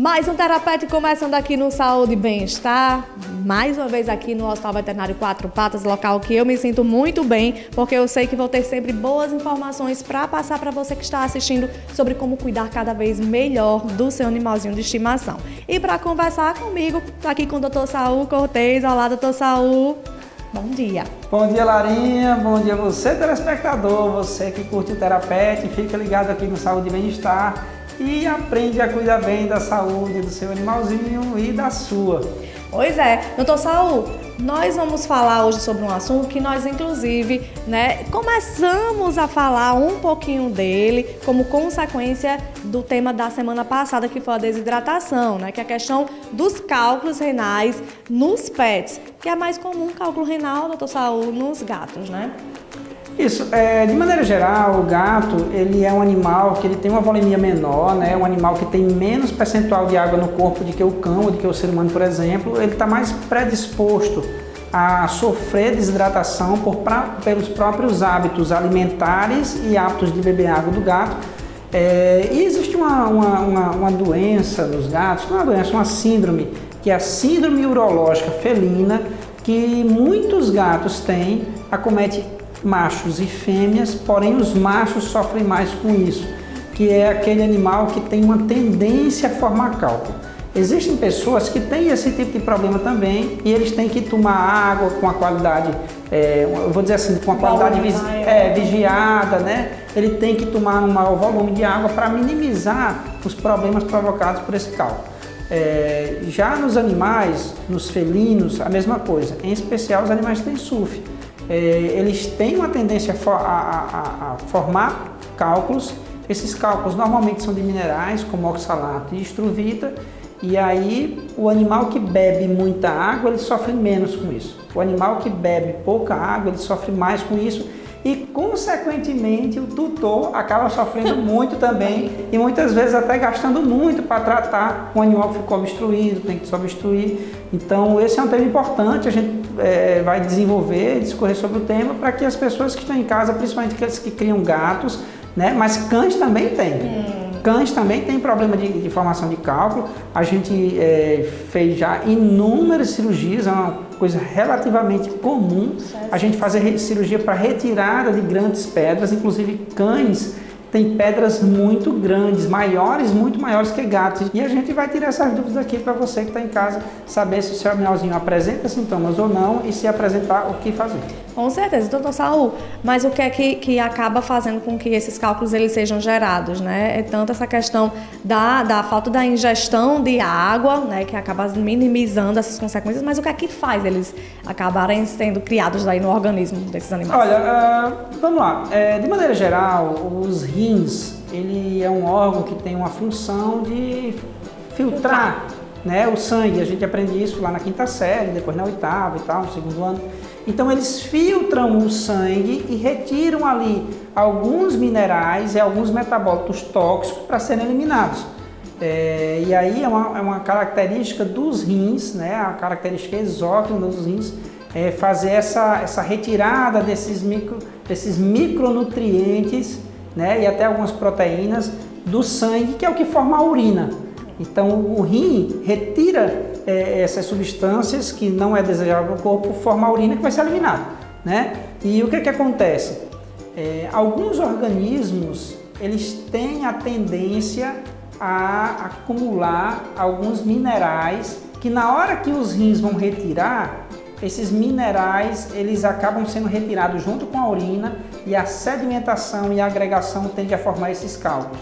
Mais um Terapete começando aqui no Saúde e Bem-Estar, mais uma vez aqui no Hospital Veterinário Quatro Patas, local que eu me sinto muito bem, porque eu sei que vou ter sempre boas informações para passar para você que está assistindo sobre como cuidar cada vez melhor do seu animalzinho de estimação. E para conversar comigo, estou aqui com o Dr. Saul Cortez. Olá, Dr. Saul. Bom dia. Bom dia, Larinha. Bom dia você, telespectador, você que curte o Terapete, fica ligado aqui no Saúde e Bem-Estar e aprende a cuidar bem da saúde do seu animalzinho e da sua. Pois é, doutor Saul, nós vamos falar hoje sobre um assunto que nós, inclusive, começamos a falar um pouquinho dele como consequência do tema da semana passada, que foi a desidratação, que é a questão dos cálculos renais nos pets, que é mais comum cálculo renal, doutor Saul, nos gatos, né? Isso, de maneira geral, o gato, ele é um animal que ele tem uma volemia menor, um animal que tem menos percentual de água no corpo do que o cão ou do que o ser humano, por exemplo. Ele está mais predisposto a sofrer desidratação pelos próprios hábitos alimentares e hábitos de beber água do gato. E existe uma doença nos gatos, não é uma doença, uma síndrome, que é a síndrome urológica felina, que muitos gatos têm, acomete machos e fêmeas, porém os machos sofrem mais com isso, que é aquele animal que tem uma tendência a formar cálculo. Existem pessoas que têm esse tipo de problema também e eles têm que tomar água com a qualidade, eu vou dizer assim, com a qualidade vigiada, Ele tem que tomar um maior volume de água para minimizar os problemas provocados por esse cálculo. Já nos animais, nos felinos, a mesma coisa, em especial os animais que têm SUF. Eles têm uma tendência a formar cálculos. Esses cálculos normalmente são de minerais, como oxalato e estruvita, e aí o animal que bebe muita água, ele sofre menos com isso. O animal que bebe pouca água, ele sofre mais com isso e, consequentemente, o tutor acaba sofrendo muito também e muitas vezes até gastando muito para tratar um animal que ficou obstruído, tem que desobstruir. Então, esse é um tema importante, a gente vai desenvolver, discorrer sobre o tema para que as pessoas que estão em casa, principalmente aqueles que criam gatos, mas cães também têm. Cães também têm problema de formação de cálculo. A gente fez já inúmeras cirurgias, é uma coisa relativamente comum a gente fazer cirurgia para retirada de grandes pedras, inclusive cães têm pedras muito grandes, muito maiores que gatos. E a gente vai tirar essas dúvidas aqui para você que está em casa, saber se o seu animalzinho apresenta sintomas ou não e se apresentar, o que fazer. Com certeza, doutor Saul, mas o que é que acaba fazendo com que esses cálculos eles sejam gerados, É tanto essa questão da falta da ingestão de água, que acaba minimizando essas consequências, mas o que é que faz eles acabarem sendo criados aí no organismo desses animais? Olha, vamos lá, de maneira geral, os rins, ele é um órgão que tem uma função de filtrar o sangue. A gente aprende isso lá na 5ª série, depois na 8ª e tal, no 2º ano. Então eles filtram o sangue e retiram ali alguns minerais e alguns metabólitos tóxicos para serem eliminados. E aí é uma característica dos rins, a característica exócrina dos rins, fazer essa retirada desses micronutrientes, e até algumas proteínas do sangue, que é o que forma a urina. Então o rim retira essas substâncias que não é desejável para o corpo, forma a urina que vai ser eliminada, E o que acontece? Alguns organismos, eles têm a tendência a acumular alguns minerais que na hora que os rins vão retirar, esses minerais, eles acabam sendo retirados junto com a urina e a sedimentação e a agregação tende a formar esses cálculos,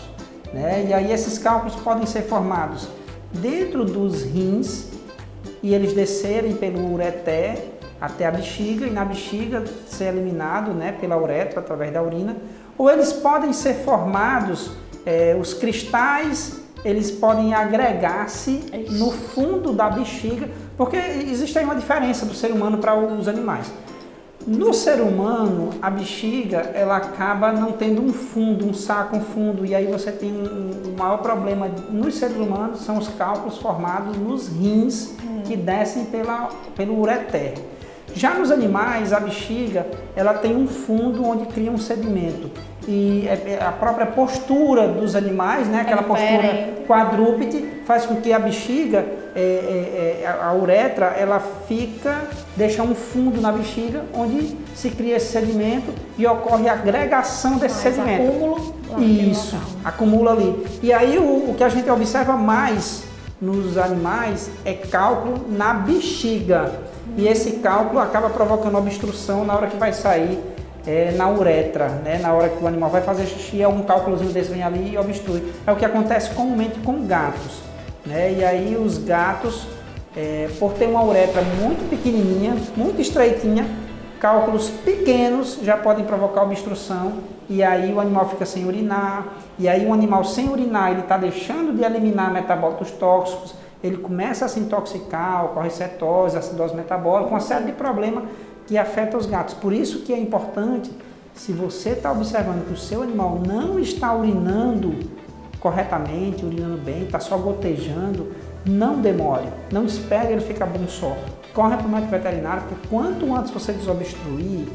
E aí esses cálculos podem ser formados dentro dos rins e eles descerem pelo ureter até a bexiga e na bexiga ser eliminado pela uretra através da urina, ou eles podem ser formados, os cristais, eles podem agregar-se no fundo da bexiga, porque existe aí uma diferença do ser humano para os animais. No ser humano, a bexiga, ela acaba não tendo um fundo, um saco, um fundo, e aí você tem um maior problema nos seres humanos, são os cálculos formados nos rins que descem pelo ureter. Já nos animais, a bexiga, ela tem um fundo onde cria um sedimento. E a própria postura dos animais, aquela postura quadrúpede, faz com que a bexiga, a uretra, ela deixa um fundo na bexiga, onde se cria esse sedimento e ocorre a agregação desse sedimento. Acúmulo lá. Isso, acumula ali. E aí o que a gente observa mais nos animais é cálculo na bexiga. E esse cálculo acaba provocando obstrução na hora que vai sair na uretra, né? Na hora que o animal vai fazer xixi, algum cálculozinho desse vem ali e obstrui. É o que acontece comumente com gatos, né? E aí os gatos, por ter uma uretra muito pequenininha, muito estreitinha, cálculos pequenos já podem provocar obstrução e aí o animal fica sem urinar. E aí um animal sem urinar, ele está deixando de eliminar metabólitos tóxicos, ele começa a se intoxicar, ocorre cetose, acidose metabólica, uma série de problemas que afeta os gatos. Por isso que é importante, se você está observando que o seu animal não está urinando corretamente, urinando bem, está só gotejando, não demore, não espere ele ficar bom só. Corre para o médico veterinário, porque quanto antes você desobstruir,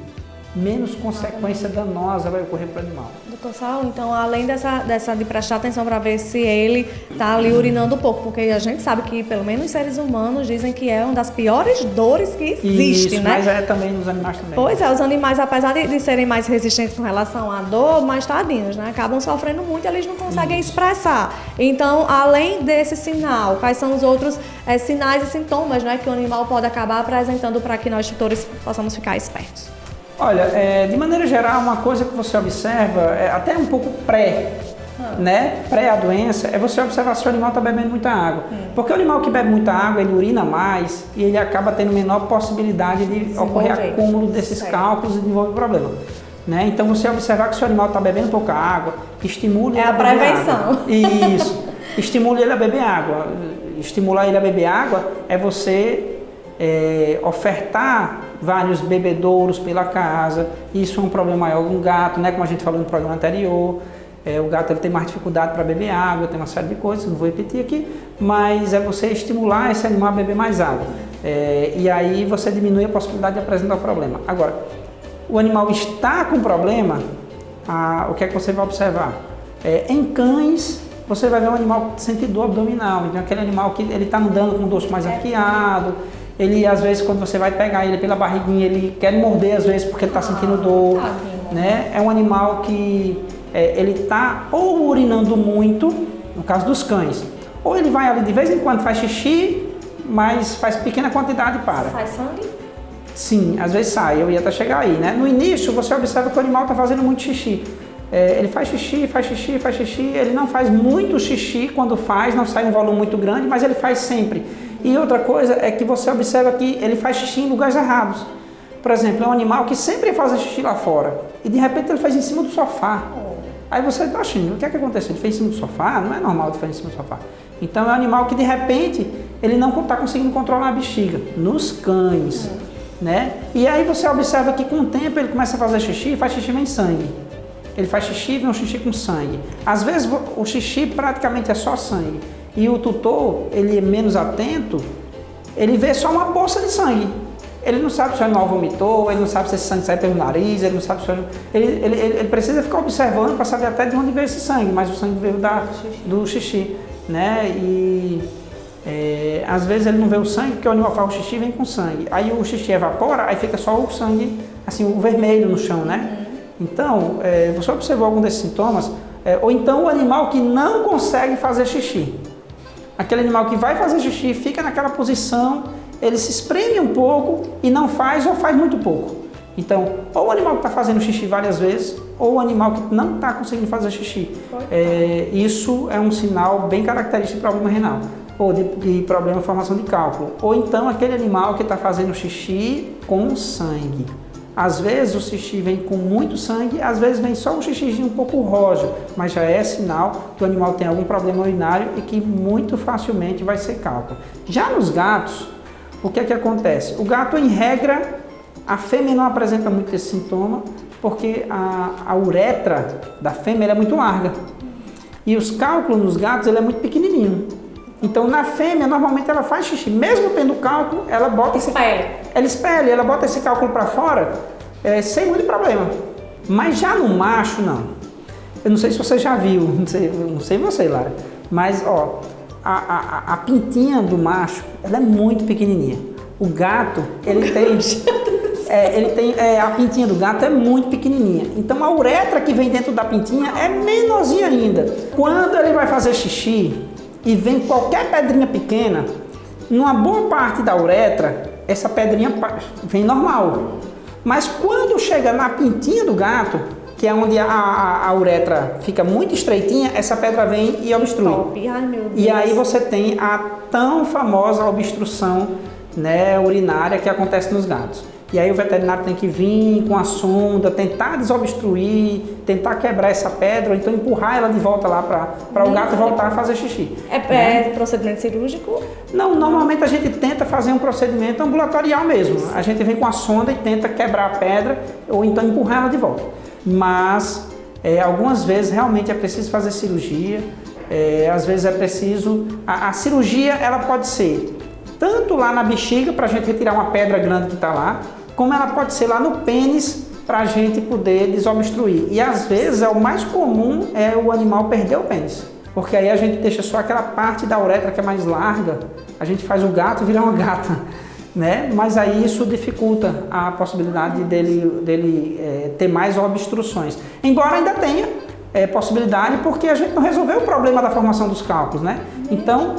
menos consequência danosa vai ocorrer para o animal. Doutor Saulo, então além de prestar atenção para ver se ele está ali urinando pouco, porque a gente sabe que pelo menos os seres humanos dizem que é uma das piores dores que existe, isso, né? Mas é também nos animais também. Pois é, os animais, apesar de serem mais resistentes com relação à dor, mais tadinhos, né? Acabam sofrendo muito e eles não conseguem expressar. Então, além desse sinal, quais são os outros sinais e sintomas, né, que o animal pode acabar apresentando para que nós tutores possamos ficar espertos? Olha, de maneira geral, uma coisa que você observa, até um pouco né? Pré a doença, é você observar se o animal está bebendo muita água. Porque o animal que bebe muita água, ele urina mais e ele acaba tendo menor possibilidade de ocorrer acúmulo desses cálculos e desenvolver problema. Né? Então, você observar que se o animal está bebendo pouca água, estimule ele a beber prevenção. água. Isso, estimule ele a beber água. Estimular ele a beber água é você ofertar vários bebedouros pela casa. Isso é um problema maior no gato, né? Como a gente falou no programa anterior, o gato ele tem mais dificuldade para beber água, tem uma série de coisas, não vou repetir aqui, mas é você estimular esse animal a beber mais água. E aí você diminui a possibilidade de apresentar o problema. Agora, o animal está com problema, o que é que você vai observar? Em cães, você vai ver um animal que sente dor abdominal, então aquele animal que ele está andando com o dorso mais arqueado, ele às vezes quando você vai pegar ele pela barriguinha, ele quer morder às vezes porque ele está sentindo dor, né? É um animal que ele está ou urinando muito, no caso dos cães, ou ele vai ali de vez em quando faz xixi, mas faz pequena quantidade e para. Sai sangue? Sim, às vezes sai, eu ia até chegar aí, né? No início você observa que o animal está fazendo muito xixi. Ele faz xixi, faz xixi, faz xixi, ele não faz muito xixi quando faz, não sai um volume muito grande, mas ele faz sempre. E outra coisa é que você observa que ele faz xixi em lugares errados. Por exemplo, é um animal que sempre faz xixi lá fora e de repente ele faz em cima do sofá. Aí você está achando, o que é que aconteceu? Ele fez em cima do sofá? Não é normal ele fazer em cima do sofá. Então é um animal que de repente ele não está conseguindo controlar a bexiga. Nos cães, né? E aí você observa que com o tempo ele começa a fazer xixi e faz xixi vem sangue. Ele faz xixi e vem um xixi com sangue. Às vezes o xixi praticamente é só sangue. E o tutor, ele é menos atento, ele vê só uma poça de sangue. Ele não sabe se o animal vomitou, ele não sabe se esse sangue sai pelo nariz, ele não sabe se o animal... Ele precisa ficar observando para saber até de onde veio esse sangue, mas o sangue veio do xixi, né? E às vezes ele não vê o sangue, porque o animal faz o xixi e vem com sangue. Aí o xixi evapora, aí fica só o sangue, assim, o vermelho no chão, né? Então, você observou algum desses sintomas? Ou então o animal que não consegue fazer xixi. Aquele animal que vai fazer xixi, fica naquela posição, ele se espreme um pouco e não faz ou faz muito pouco. Então, ou o animal que está fazendo xixi várias vezes, ou o animal que não está conseguindo fazer xixi. Isso é um sinal bem característico de problema renal, ou de problema de formação de cálculo. Ou então aquele animal que está fazendo xixi com sangue. Às vezes o xixi vem com muito sangue, às vezes vem só um xixizinho um pouco rojo, mas já é sinal que o animal tem algum problema urinário e que muito facilmente vai ser cálculo. Já nos gatos, o que é que acontece? O gato, em regra, a fêmea não apresenta muito esse sintoma, porque a uretra da fêmea é muito larga. E os cálculos nos gatos ele é muito pequenininho. Então, na fêmea, normalmente ela faz xixi. Mesmo tendo cálculo, ela bota ela bota esse cálculo para fora sem muito problema. Mas já no macho, não. Eu não sei se você já viu, não sei você, Lara, mas a pintinha do macho, ela é muito pequenininha. O gato, ele tem a pintinha do gato é muito pequenininha. Então a uretra que vem dentro da pintinha é menorzinha ainda. Quando ele vai fazer xixi e vem qualquer pedrinha pequena, numa boa parte da uretra, essa pedrinha vem normal. Mas quando chega na pintinha do gato, que é onde a uretra fica muito estreitinha, essa pedra vem e obstrui. Ai, meu Deus. E aí você tem a tão famosa obstrução, né, urinária que acontece nos gatos. E aí o veterinário tem que vir com a sonda, tentar desobstruir, tentar quebrar essa pedra, ou então empurrar ela de volta lá para o gato voltar a fazer xixi. É procedimento cirúrgico? Não, normalmente a gente tenta fazer um procedimento ambulatorial mesmo. A gente vem com a sonda e tenta quebrar a pedra, ou então empurrar ela de volta. Mas algumas vezes realmente é preciso fazer cirurgia, às vezes é preciso... A cirurgia ela pode ser tanto lá na bexiga para a gente retirar uma pedra grande que está lá, como ela pode ser lá no pênis para a gente poder desobstruir. E às vezes o mais comum é o animal perder o pênis, porque aí a gente deixa só aquela parte da uretra que é mais larga, a gente faz o gato virar uma gata, né? Mas aí isso dificulta a possibilidade dele ter mais obstruções. Embora ainda tenha possibilidade, porque a gente não resolveu o problema da formação dos cálculos, né? Então,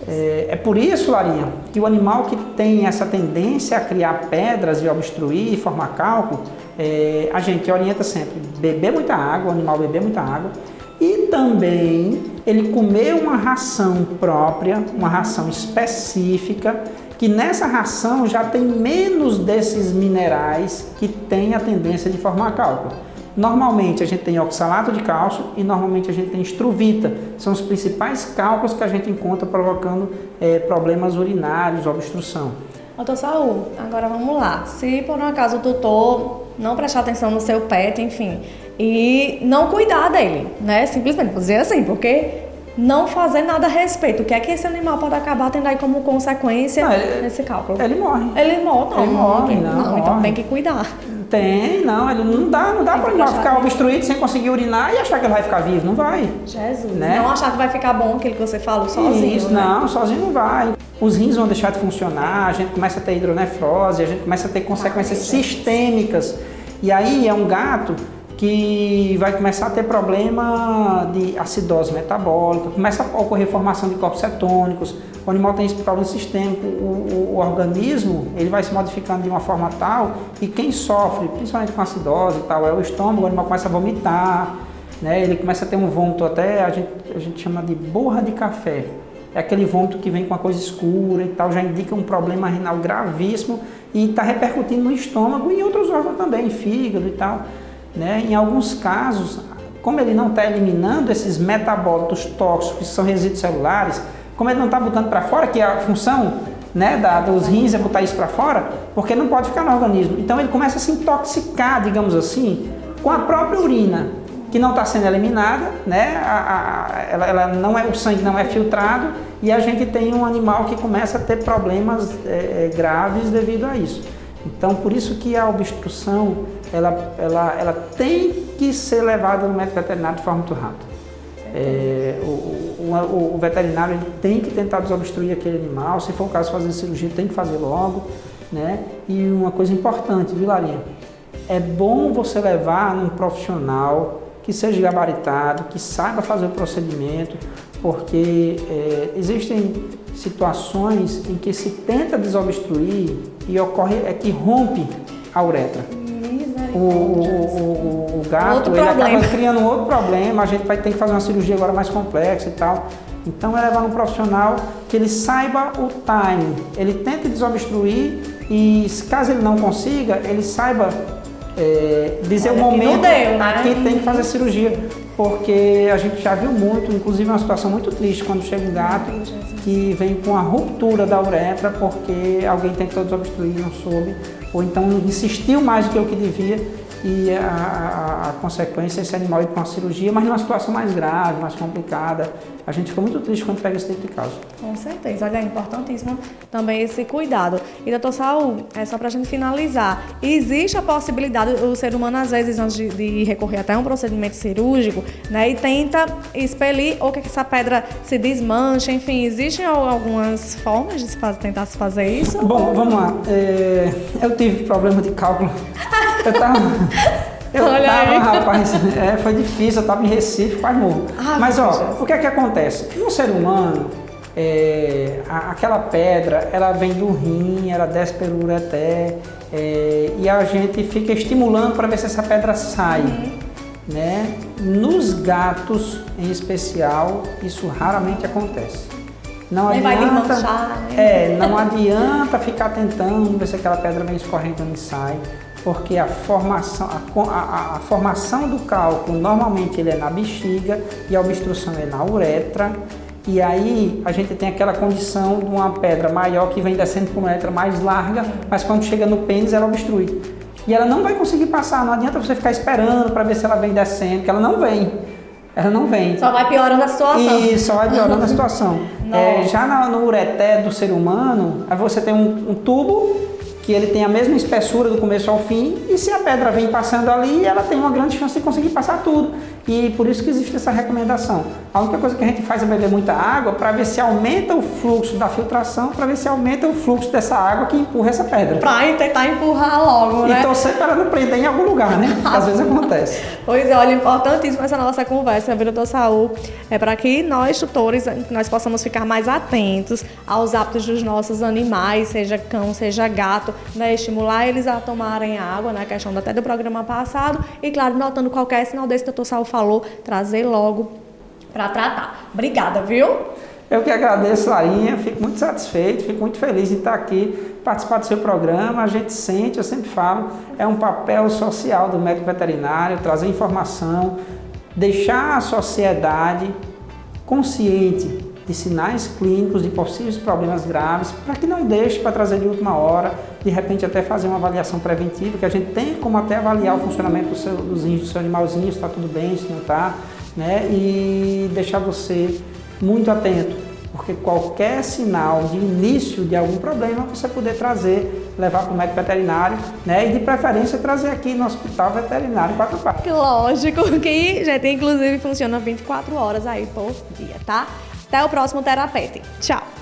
é por isso, Larinha, que o animal que tem essa tendência a criar pedras e obstruir e formar cálculo, a gente orienta sempre beber muita água, o animal beber muita água, e também ele comer uma ração própria, uma ração específica, que nessa ração já tem menos desses minerais que têm a tendência de formar cálculo. Normalmente a gente tem oxalato de cálcio e normalmente a gente tem estruvita. São os principais cálculos que a gente encontra provocando problemas urinários, obstrução. Doutor Saul, agora vamos lá. Se por um acaso o tutor não prestar atenção no seu pet, enfim, e não cuidar dele, né? Simplesmente, vou dizer assim, porque não fazer nada a respeito. O que é que esse animal pode acabar tendo aí como consequência nesse cálculo? Ele morre. Ele morre, não. Ele morre, não. Então tem que cuidar. Tem, não, ele não dá para o animal ficar obstruído sem conseguir urinar e achar que ele vai ficar vivo, não vai. Jesus, né? Não achar que vai ficar bom aquilo que você falou sozinho. Isso, né? Não, sozinho não vai. Os rins vão deixar de funcionar, a gente começa a ter hidronefrose, a gente começa a ter consequências sistêmicas. E aí é um gato que vai começar a ter problema de acidose metabólica, começa a ocorrer formação de corpos cetônicos, o animal tem esse problema sistêmico, o organismo ele vai se modificando de uma forma tal e quem sofre, principalmente com acidose e tal, é o estômago, o animal começa a vomitar, né? Ele começa a ter um vômito até, a gente chama de borra de café, é aquele vômito que vem com uma coisa escura e tal, já indica um problema renal gravíssimo e está repercutindo no estômago e em outros órgãos também, fígado e tal. Né? Em alguns casos, como ele não está eliminando esses metabólitos tóxicos, que são resíduos celulares, como ele não está botando para fora, que é a função, né, dos rins é botar isso para fora, porque não pode ficar no organismo. Então ele começa a se intoxicar, digamos assim, com a própria urina, que não está sendo eliminada, né? Ela não o sangue não é filtrado e a gente tem um animal que começa a ter problemas graves devido a isso. Então, por isso que a obstrução, ela tem que ser levada no médico veterinário de forma muito rápida. O veterinário ele tem que tentar desobstruir aquele animal, se for o caso de fazer cirurgia, tem que fazer logo, né? E uma coisa importante, viu, Larinha? É bom você levar num profissional que seja gabaritado, que saiba fazer o procedimento, porque existem situações em que se tenta desobstruir e ocorre que rompe a uretra. O gato ele acaba criando um outro problema, a gente vai ter que fazer uma cirurgia agora mais complexa e tal. Então é levar um profissional que ele saiba o timing, ele tente desobstruir e caso ele não consiga, ele saiba dizer o momento que tem que fazer cirurgia, porque a gente já viu muito, inclusive é uma situação muito triste quando chega um gato que vem com a ruptura da uretra porque alguém tentou desobstruir e não soube, ou então insistiu mais do que o que devia e a consequência é esse animal ir para uma cirurgia, mas numa situação mais grave, mais complicada. A gente fica muito triste quando pega esse tipo de caso. Com certeza, olha, é importantíssimo também esse cuidado. E, doutor Saul, só para a gente finalizar, existe a possibilidade, o ser humano às vezes antes de recorrer até um procedimento cirúrgico, né, e tenta expelir ou que essa pedra se desmanche, enfim, existem algumas formas de tentar se fazer isso? Bom, vamos lá. Eu tive problema de cálculo. Rapaz, foi difícil, eu estava em Recife, quase morro. Mas, o que é que acontece? No ser humano, aquela pedra, ela vem do rim, ela desce pelo ureter, e a gente fica estimulando para ver se essa pedra sai. Né? Nos gatos, em especial, isso raramente acontece. Não adianta, não adianta ficar tentando ver se aquela pedra vem escorrendo e sai, porque a formação do cálculo normalmente ele é na bexiga e a obstrução é na uretra, e aí a gente tem aquela condição de uma pedra maior que vem descendo por uma uretra mais larga, mas quando chega no pênis ela obstrui. E ela não vai conseguir passar, não adianta você ficar esperando para ver se ela vem descendo, porque ela não vem. Ela não vem. Só vai piorando a situação. Isso, só vai piorando a situação. Já no ureter do ser humano, aí você tem um tubo que ele tem a mesma espessura do começo ao fim, e se a pedra vem passando ali, ela tem uma grande chance de conseguir passar tudo. E por isso que existe essa recomendação. A única coisa que a gente faz é beber muita água para ver se aumenta o fluxo da filtração, para ver se aumenta o fluxo dessa água que empurra essa pedra. Para tentar empurrar logo, né? E torcer para ela não prender em algum lugar, né? Às vezes acontece. Pois é, olha, importantíssima essa nossa conversa, viu, doutor Saul? É para que nós, tutores, nós possamos ficar mais atentos aos hábitos dos nossos animais, seja cão, seja gato, né? Estimular eles a tomarem água, né? A questão até do programa passado. E, claro, notando qualquer sinal desse que o doutor Saul falou, trazer logo para tratar. Obrigada, viu? Eu que agradeço, Larinha, fico muito satisfeito, fico muito feliz de estar aqui, participar do seu programa. A gente sente, eu sempre falo, é um papel social do médico veterinário, trazer informação, deixar a sociedade consciente de sinais clínicos, de possíveis problemas graves, para que não deixe para trazer de última hora, de repente até fazer uma avaliação preventiva, que a gente tem como até avaliar o funcionamento dos rins do seu animalzinho, se está tudo bem, se não está, né? E deixar você muito atento, porque qualquer sinal de início de algum problema, você poder trazer, levar para o médico veterinário, né? E de preferência trazer aqui no Hospital Veterinário Quatro Patas. Lógico que já tem, inclusive, funciona 24 horas aí por dia, tá? Até o próximo Terapete. Tchau!